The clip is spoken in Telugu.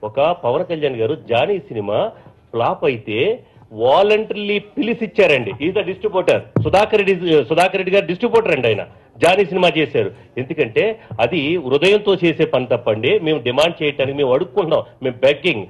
ఒక పవన్ కళ్యాణ్ గారు జానీ సినిమా ఫ్లాప్ అయితే వాలంటరీలీ పిలిచిచ్చారండి. Is the distributor. Sudhakar Reddy గారు డిస్ట్రిబ్యూటర్ అండి. ఆయన జానీ సినిమా చేశారు. ఎందుకంటే అది హృదయంతో చేసే పని తప్పండి. మేము డిమాండ్ చేయటానికి మేము అడుక్కుంటున్నాం, మేము బెగ్గింగ్.